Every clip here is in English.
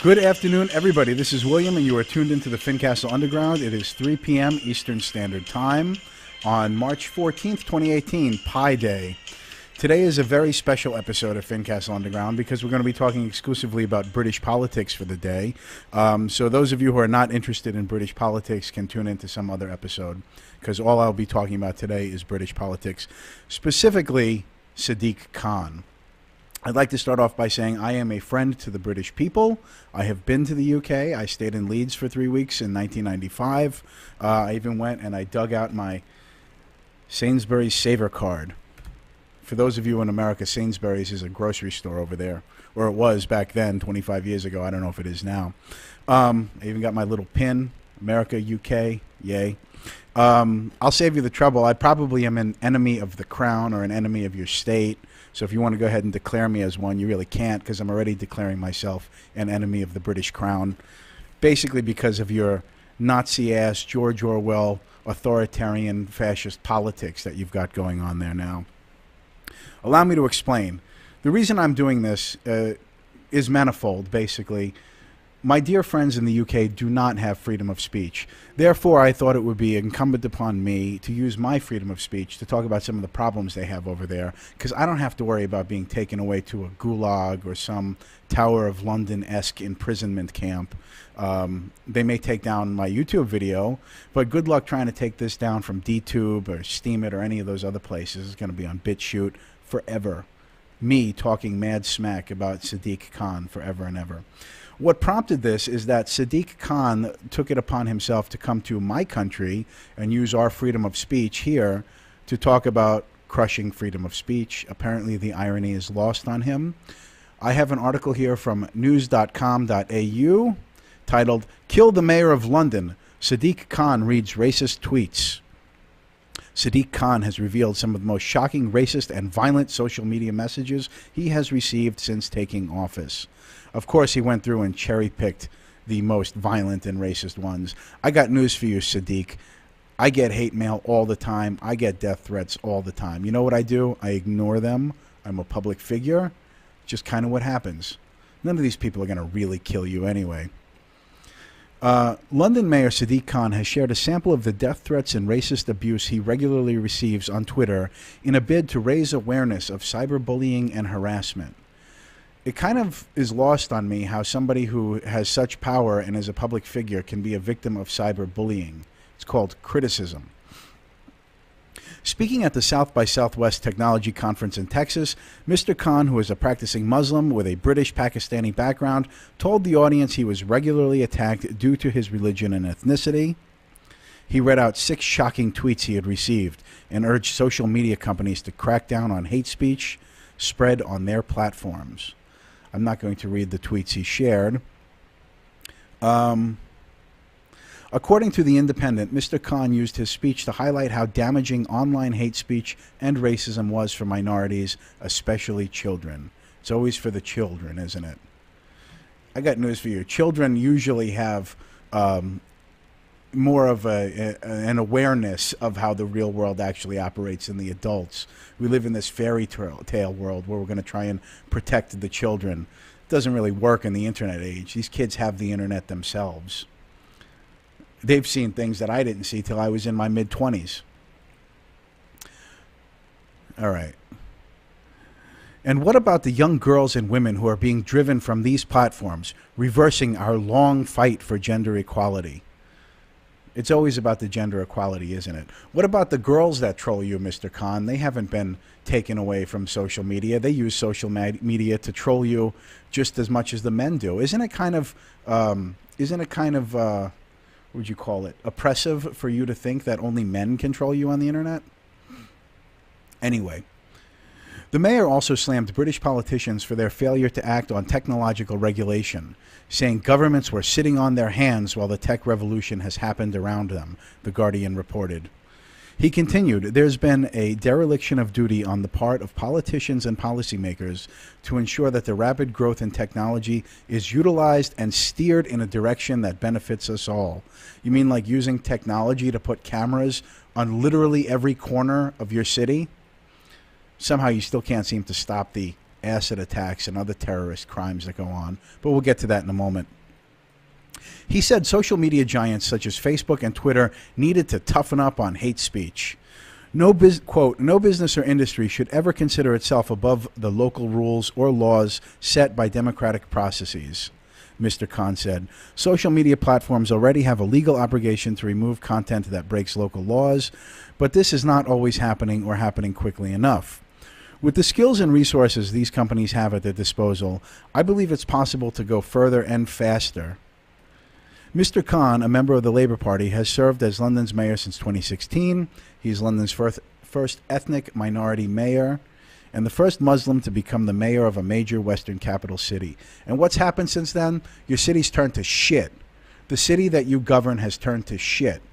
Good afternoon, everybody. This is William, and you are tuned into the Fincastle Underground. It is 3 p.m. Eastern Standard Time on March 14th, 2018, Pi Day. Today is a very special episode of Fincastle Underground because we're going to be talking exclusively about British politics for the day. So those of you who are not interested in British politics can tune into some other episode because all I'll be talking about today is British politics, specifically Sadiq Khan. I'd like to start off by saying I am a friend to the British people. I have been to the UK. I stayed in Leeds for 3 weeks in 1995. I even went and I dug out my Sainsbury's Saver card. For those of you in America, Sainsbury's is a grocery store over there, or it was back then, 25 years ago. I don't know if it is now. I even got my little pin, America, UK, yay. I'll save you the trouble. I probably am an enemy of the crown or an enemy of your state. So if you want to go ahead and declare me as one, you really can't because I'm already declaring myself an enemy of the British crown, basically because of your Nazi-ass, George Orwell, authoritarian, fascist politics that you've got going on there now. Allow me to explain. The reason I'm doing this is manifold, basically. My dear friends in the UK do not have freedom of speech. Therefore, I thought it would be incumbent upon me to use my freedom of speech to talk about some of the problems they have over there, because I don't have to worry about being taken away to a gulag or some Tower of London-esque imprisonment camp. They may take down my YouTube video, but good luck trying to take this down from DTube or Steemit or any of those other places. It's going to be on BitChute forever. Me talking mad smack about Sadiq Khan forever and ever. What prompted this is that Sadiq Khan took it upon himself to come to my country and use our freedom of speech here to talk about crushing freedom of speech. Apparently the irony is lost on him. I have an article here from news.com.au titled, "Kill the Mayor of London. Sadiq Khan reads racist tweets." Sadiq Khan has revealed some of the most shocking racist and violent social media messages he has received since taking office. Of course, he went through and cherry-picked the most violent and racist ones. I got news for you, Sadiq. I get hate mail all the time. I get death threats all the time. You know what I do? I ignore them. I'm a public figure. Just kind of what happens. None of these people are going to really kill you anyway. London Mayor Sadiq Khan has shared a sample of the death threats and racist abuse he regularly receives on Twitter in a bid to raise awareness of cyberbullying and harassment. It kind of is lost on me how somebody who has such power and is a public figure can be a victim of cyberbullying. It's called criticism. Speaking at the South by Southwest Technology Conference in Texas, Mr. Khan, who is a practicing Muslim with a British-Pakistani background, told the audience he was regularly attacked due to his religion and ethnicity. He read out 6 shocking tweets he had received and urged social media companies to crack down on hate speech spread on their platforms. I'm not going to read the tweets he shared. According to The Independent, Mr. Khan used his speech to highlight how damaging online hate speech and racism was for minorities, especially children. It's always for the children, isn't it? I got news for you. Children usually have more of an awareness of how the real world actually operates than the adults. We live in this fairy tale world where we're going to try and protect the children. It doesn't really work in the internet age. These kids have the internet themselves. They've seen things that I didn't see till I was in my mid-20s. All right. And what about the young girls and women who are being driven from these platforms, reversing our long fight for gender equality? It's always about the gender equality, isn't it? What about the girls that troll you, Mr. Khan? They haven't been taken away from social media. They use social media to troll you just as much as the men do. Isn't it kind of, what would you call it, oppressive for you to think that only men control you on the internet? Anyway. The mayor also slammed British politicians for their failure to act on technological regulation, saying governments were sitting on their hands while the tech revolution has happened around them, The Guardian reported. He continued, "There's been a dereliction of duty on the part of politicians and policymakers to ensure that the rapid growth in technology is utilized and steered in a direction that benefits us all." You mean like using technology to put cameras on literally every corner of your city? Somehow you still can't seem to stop the acid attacks and other terrorist crimes that go on, but we'll get to that in a moment. He said social media giants such as Facebook and Twitter needed to toughen up on hate speech. Quote, no business or industry should ever consider itself above the local rules or laws set by democratic processes, Mr. Khan said. Social media platforms already have a legal obligation to remove content that breaks local laws, but this is not always happening or happening quickly enough. With the skills and resources these companies have at their disposal, I believe it's possible to go further and faster. Mr. Khan, a member of the Labour Party, has served as London's mayor since 2016. He's London's first ethnic minority mayor and the first Muslim to become the mayor of a major Western capital city. And what's happened since then? Your city's turned to shit. The city that you govern has turned to shit,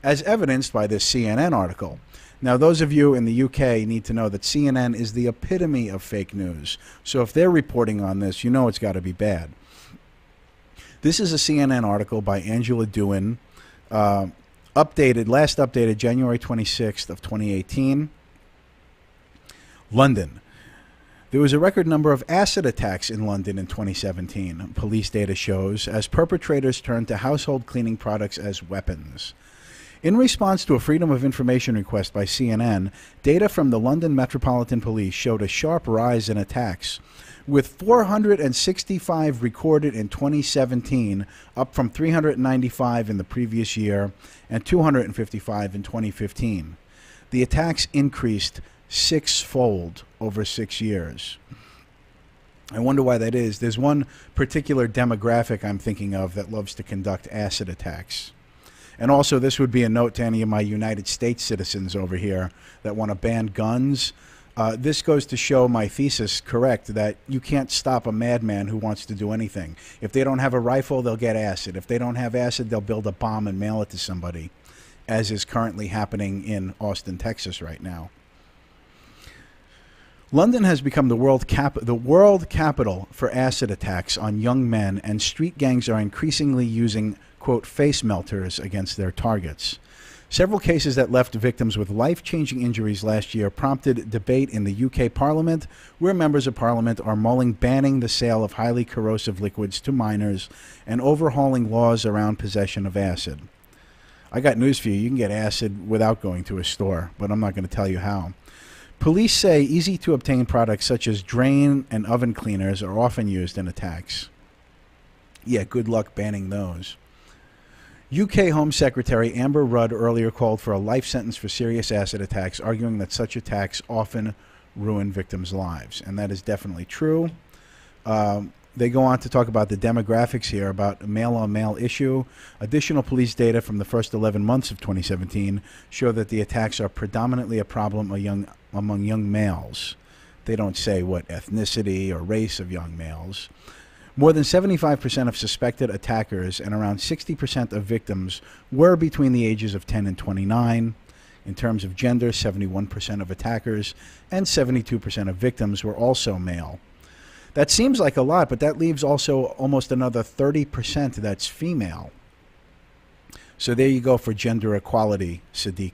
as evidenced by this CNN article. Now, those of you in the UK need to know that CNN is the epitome of fake news. So if they're reporting on this, you know it's got to be bad. This is a CNN article by Angela Dewan, last updated January 26th of 2018. London. There was a record number of acid attacks in London in 2017, police data shows, as perpetrators turned to household cleaning products as weapons. In response to a Freedom of Information request by CNN, data from the London Metropolitan Police showed a sharp rise in attacks, with 465 recorded in 2017, up from 395 in the previous year and 255 in 2015. The attacks increased six-fold over 6 years. I wonder why that is. There's one particular demographic I'm thinking of that loves to conduct acid attacks. And also, this would be a note to any of my United States citizens over here that want to ban guns. This goes to show my thesis correct, that you can't stop a madman who wants to do anything. If they don't have a rifle, they'll get acid. If they don't have acid, they'll build a bomb and mail it to somebody, as is currently happening in Austin, Texas right now. London has become the world capital for acid attacks on young men, and street gangs are increasingly using, quote, face melters against their targets. Several cases that left victims with life-changing injuries last year prompted debate in the UK Parliament, where members of Parliament are mulling banning the sale of highly corrosive liquids to minors and overhauling laws around possession of acid. I got news for you. You can get acid without going to a store, but I'm not going to tell you how. Police say easy-to-obtain products such as drain and oven cleaners are often used in attacks. Yeah, good luck banning those. UK Home Secretary Amber Rudd earlier called for a life sentence for serious acid attacks, arguing that such attacks often ruin victims' lives. And that is definitely true. They go on to talk about the demographics here, about a male-on-male issue. Additional police data from the first 11 months of 2017 show that the attacks are predominantly a problem among young males. They don't say what ethnicity or race of young males. More than 75% of suspected attackers and around 60% of victims were between the ages of 10 and 29. In terms of gender, 71% of attackers and 72% of victims were also male. That seems like a lot, but that leaves also almost another 30% that's female. So there you go for gender equality, Sadiq.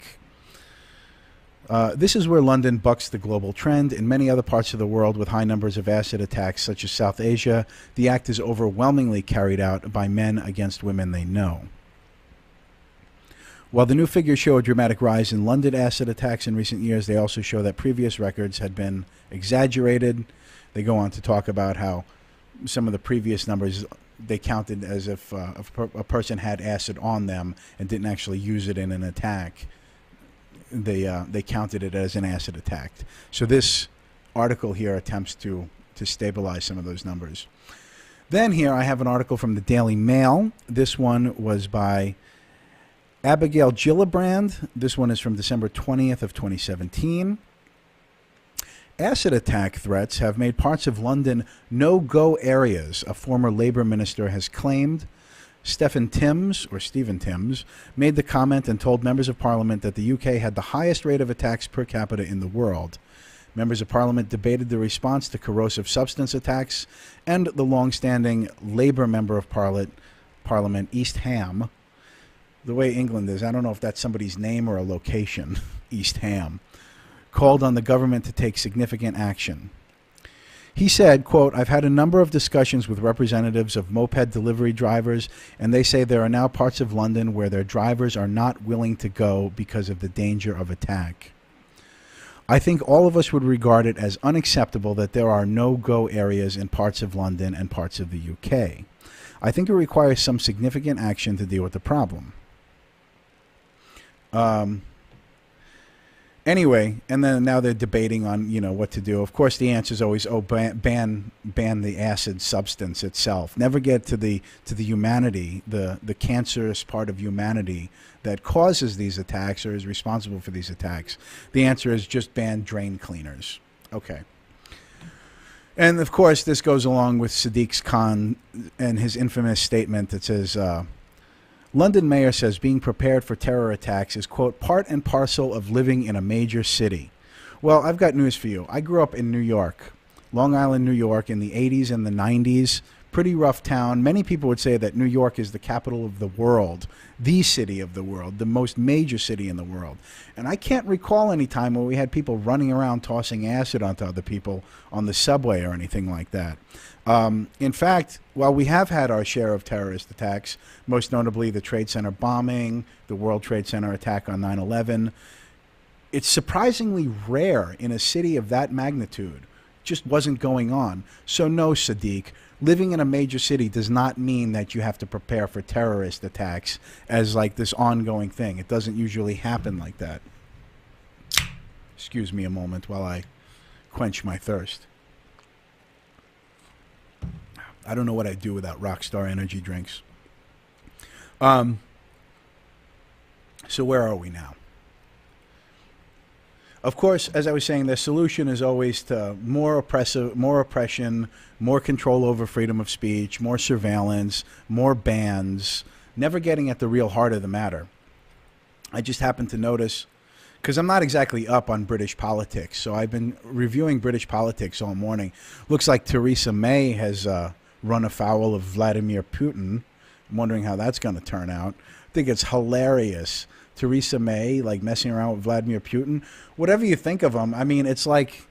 This is where London bucks the global trend. In many other parts of the world with high numbers of acid attacks, such as South Asia, the act is overwhelmingly carried out by men against women they know. While the new figures show a dramatic rise in London acid attacks in recent years, they also show that previous records had been exaggerated. They go on to talk about how some of the previous numbers, they counted as if a person had acid on them and didn't actually use it in an attack. They counted it as an acid attack. So this article here attempts to stabilize some of those numbers. Then here I have an article from the Daily Mail. This one was by Abigail Gillibrand. This one is from December 20th of 2017. Acid attack threats have made parts of London no-go areas, a former Labour minister has claimed. Stephen Timms made the comment and told members of Parliament that the UK had the highest rate of attacks per capita in the world. Members of Parliament debated the response to corrosive substance attacks, and the long-standing Labour member of Parliament, East Ham, the way England is, I don't know if that's somebody's name or a location, East Ham, called on the government to take significant action. He said, quote, "I've had a number of discussions with representatives of moped delivery drivers, and they say there are now parts of London where their drivers are not willing to go because of the danger of attack. I think all of us would regard it as unacceptable that there are no-go areas in parts of London and parts of the UK. I think it requires some significant action to deal with the problem." Anyway, and then now they're debating on, what to do. Of course, the answer is always, ban the acid substance itself. Never get to the humanity, the cancerous part of humanity that causes these attacks or is responsible for these attacks. The answer is just ban drain cleaners. Okay. And of course, this goes along with Sadiq Khan and his infamous statement that says, London mayor says being prepared for terror attacks is, quote, part and parcel of living in a major city. Well, I've got news for you. I grew up in New York, Long Island, New York, in the 80s and the 90s. Pretty rough town. Many people would say that New York is the capital of the world, the city of the world, the most major city in the world. And I can't recall any time where we had people running around tossing acid onto other people on the subway or anything like that. In fact, while we have had our share of terrorist attacks, most notably the Trade Center bombing, the World Trade Center attack on 9/11, it's surprisingly rare in a city of that magnitude. Just wasn't going on. So no, Sadiq, living in a major city does not mean that you have to prepare for terrorist attacks as like this ongoing thing. It doesn't usually happen like that. Excuse me a moment while I quench my thirst. I don't know what I'd do without Rockstar energy drinks. So where are we now? Of course, as I was saying, the solution is always to more oppression, more control over freedom of speech, more surveillance, more bans, never getting at the real heart of the matter. I just happened to notice, because I'm not exactly up on British politics, so I've been reviewing British politics all morning. Looks like Theresa May has run afoul of Vladimir Putin. I'm wondering how that's going to turn out. I think it's hilarious. Theresa May, like, messing around with Vladimir Putin. Whatever you think of him, I mean, it's like,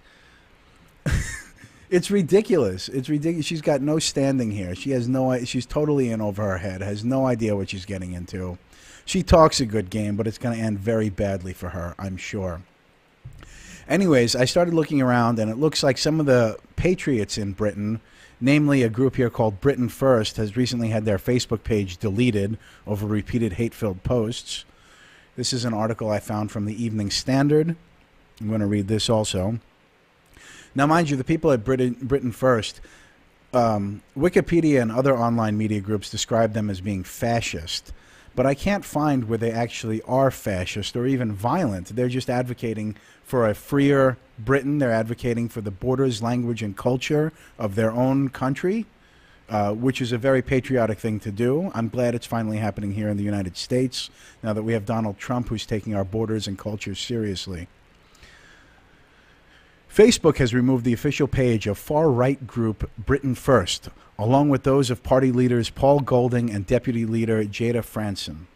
it's ridiculous. It's ridiculous. She's got no standing here. She has no, she's totally in over her head, has no idea what she's getting into. She talks a good game, but it's going to end very badly for her, I'm sure. Anyways, I started looking around, and it looks like some of the patriots in Britain, namely a group here called Britain First, has recently had their Facebook page deleted over repeated hate-filled posts. This is an article I found from the Evening Standard. I'm going to read this also. Now, mind you, the people at Britain First, Wikipedia and other online media groups describe them as being fascist, but I can't find where they actually are fascist or even violent. They're just advocating for a freer Britain. They're advocating for the borders, language, and culture of their own country, which is a very patriotic thing to do. I'm glad it's finally happening here in the United States, now that we have Donald Trump who's taking our borders and culture seriously. Facebook has removed the official page of far-right group Britain First, along with those of party leaders Paul Golding and Deputy Leader Jada Franson.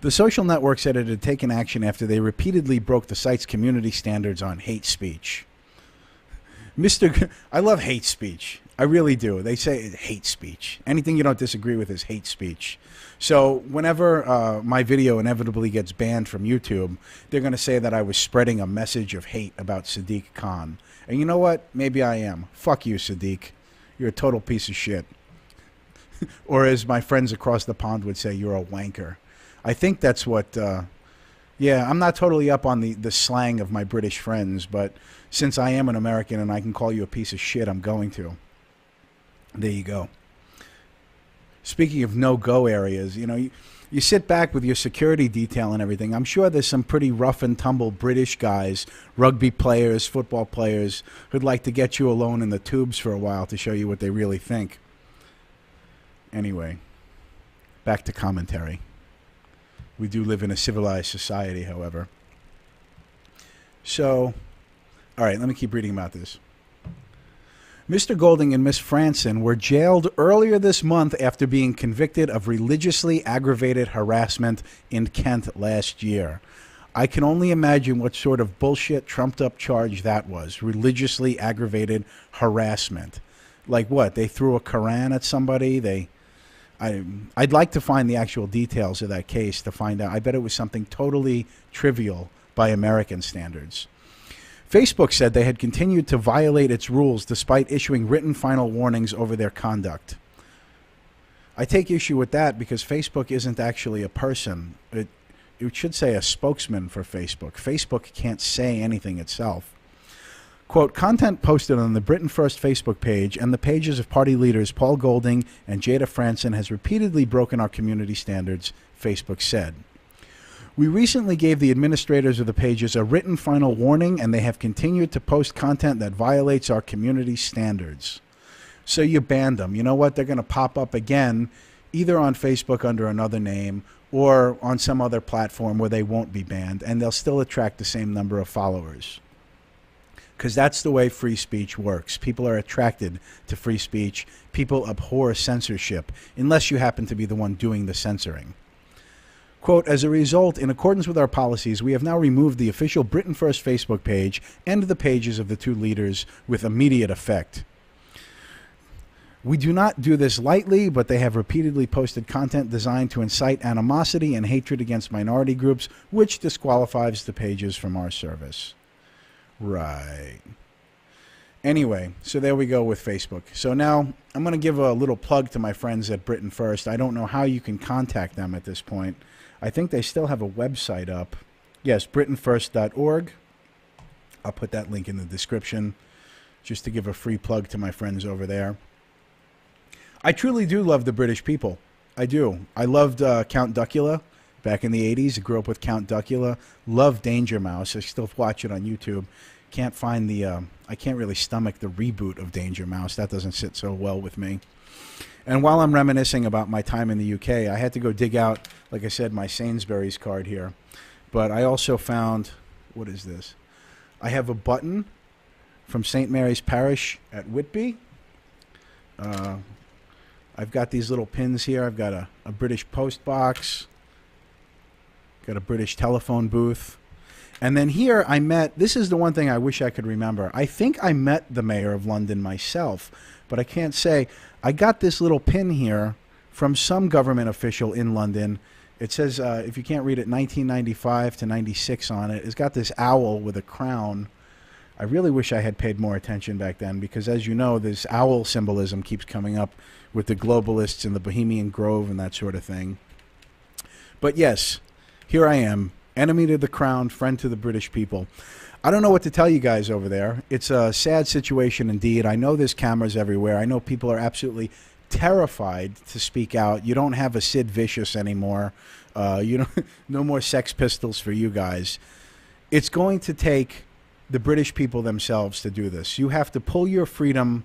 The social network said it had taken action after they repeatedly broke the site's community standards on hate speech. I love hate speech. I really do. They say hate speech. Anything you don't disagree with is hate speech. So whenever my video inevitably gets banned from YouTube, they're going to say that I was spreading a message of hate about Sadiq Khan. And you know what? Maybe I am. Fuck you, Sadiq. You're a total piece of shit. Or as my friends across the pond would say, you're a wanker. I think that's what... yeah, I'm not totally up on the slang of my British friends, but since I am an American and I can call you a piece of shit, I'm going to. There you go. Speaking of no-go areas, you know, you sit back with your security detail and everything. I'm sure there's some pretty rough-and-tumble British guys, rugby players, football players, who'd like to get you alone in the tubes for a while to show you what they really think. Anyway, back to commentary. We do live in a civilized society, however. So, all right, let me keep reading about this. Mr. Golding and Miss Franson were jailed earlier this month after being convicted of religiously aggravated harassment in Kent last year. I can only imagine what sort of bullshit, trumped-up charge that was. Religiously aggravated harassment. Like what? They threw a Koran at somebody? I'd like to find the actual details of that case to find out. I bet it was something totally trivial by American standards. Facebook said they had continued to violate its rules despite issuing written final warnings over their conduct. I take issue with that because Facebook isn't actually a person. It should say a spokesman for Facebook. Facebook can't say anything itself. Quote, content posted on the Britain First Facebook page and the pages of party leaders Paul Golding and Jada Franson has repeatedly broken our community standards, Facebook said. We recently gave the administrators of the pages a written final warning, and they have continued to post content that violates our community standards. So you banned them. You know what? They're going to pop up again, either on Facebook under another name or on some other platform where they won't be banned, and they'll still attract the same number of followers. Because that's the way free speech works. People are attracted to free speech. People abhor censorship, unless you happen to be the one doing the censoring. Quote, as a result, in accordance with our policies, we have now removed the official Britain First Facebook page and the pages of the two leaders with immediate effect. We do not do this lightly, but they have repeatedly posted content designed to incite animosity and hatred against minority groups, which disqualifies the pages from our service. Right. Anyway, so there we go with Facebook. So now I'm going to give a little plug to my friends at Britain First. I don't know how you can contact them at this point. I think they still have a website up. Yes, britainfirst.org. I'll put that link in the description just to give a free plug to my friends over there. I truly do love the British people. I do. I loved Count Duckula back in the 80s. I grew up with Count Duckula. Loved Danger Mouse. I still watch it on YouTube. Can't find the... I can't really stomach the reboot of Danger Mouse. That doesn't sit so well with me. And while I'm reminiscing about my time in the UK, I had to go dig out, like I said, my Sainsbury's card here. But I also found... What is this? I have a button from St. Mary's Parish at Whitby. I've got these little pins here. I've got a British post box. Got a British telephone booth. And then here I met, this is the one thing I wish I could remember. I think I met the mayor of London myself, but I can't say. I got this little pin here from some government official in London. It says, if you can't read it, 1995 to 96 on it. It's got this owl with a crown. I really wish I had paid more attention back then because, as you know, this owl symbolism keeps coming up with the globalists and the Bohemian Grove and that sort of thing. But yes, here I am, enemy to the crown, friend to the British people. I don't know what to tell you guys over there. It's a sad situation indeed. I know there's cameras everywhere. I know people are absolutely terrified to speak out. You don't have a Sid Vicious anymore. You don't, no more Sex Pistols for you guys. It's going to take the British people themselves to do this. You have to pull your freedom.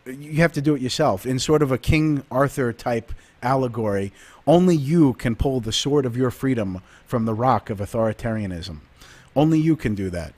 You have to do it yourself in sort of a King Arthur type allegory. Only you can pull the sword of your freedom from the rock of authoritarianism. Only you can do that.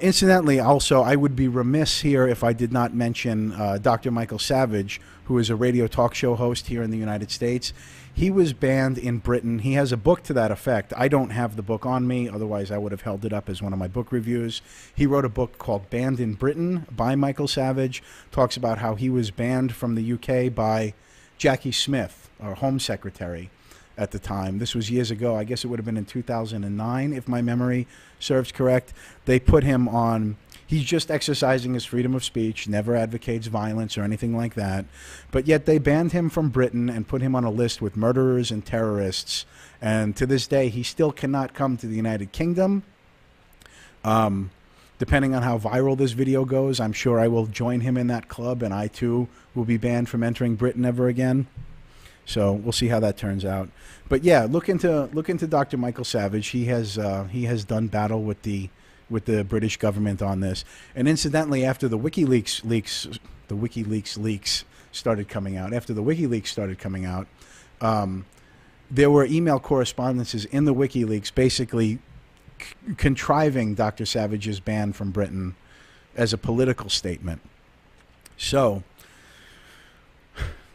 Incidentally, also, I would be remiss here if I did not mention Dr. Michael Savage, who is a radio talk show host here in the United States. He was banned in Britain. He has a book to that effect. I don't have the book on me. Otherwise, I would have held it up as one of my book reviews. He wrote a book called Banned in Britain by Michael Savage. Talks about how he was banned from the UK by Jackie Smith, our Home Secretary at the time. This was years ago. I guess it would have been in 2009, if my memory serves correct. They put him on... He's just exercising his freedom of speech, never advocates violence or anything like that. But yet they banned him from Britain and put him on a list with murderers and terrorists. And to this day, he still cannot come to the United Kingdom. Depending on how viral this video goes, I'm sure I will join him in that club, and I too will be banned from entering Britain ever again. So we'll see how that turns out. But yeah, look into Dr. Michael Savage. He has done battle with the British government on this. And incidentally, after the WikiLeaks leaks started coming out, there were email correspondences in the WikiLeaks basically contriving Dr. Savage's ban from Britain as a political statement. So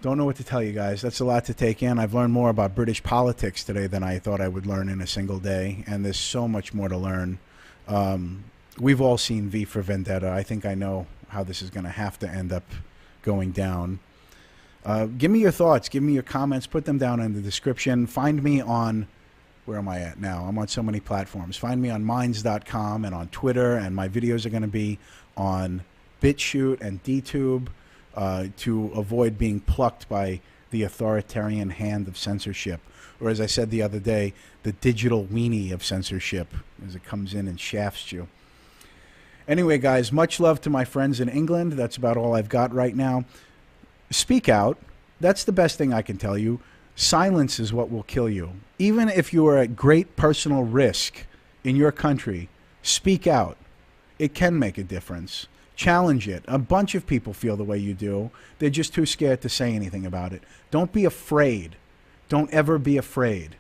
Don't know what to tell you guys. That's a lot to take in. I've learned more about British politics today than I thought I would learn in a single day, and there's so much more to learn. We've all seen V for Vendetta. I think I know how this is going to have to end up going down. Give me your thoughts. Give me your comments. Put them down in the description. Find me on, where am I at now? I'm on so many platforms. Find me on Minds.com and on Twitter, and my videos are going to be on BitChute and DTube to avoid being plucked by the authoritarian hand of censorship. Or as I said the other day, the digital weenie of censorship as it comes in and shafts you. Anyway, guys, much love to my friends in England. That's about all I've got right now. Speak out. That's the best thing I can tell you. Silence is what will kill you. Even if you are at great personal risk in your country, speak out. It can make a difference. Challenge it. A bunch of people feel the way you do. They're just too scared to say anything about it. Don't be afraid. Don't ever be afraid.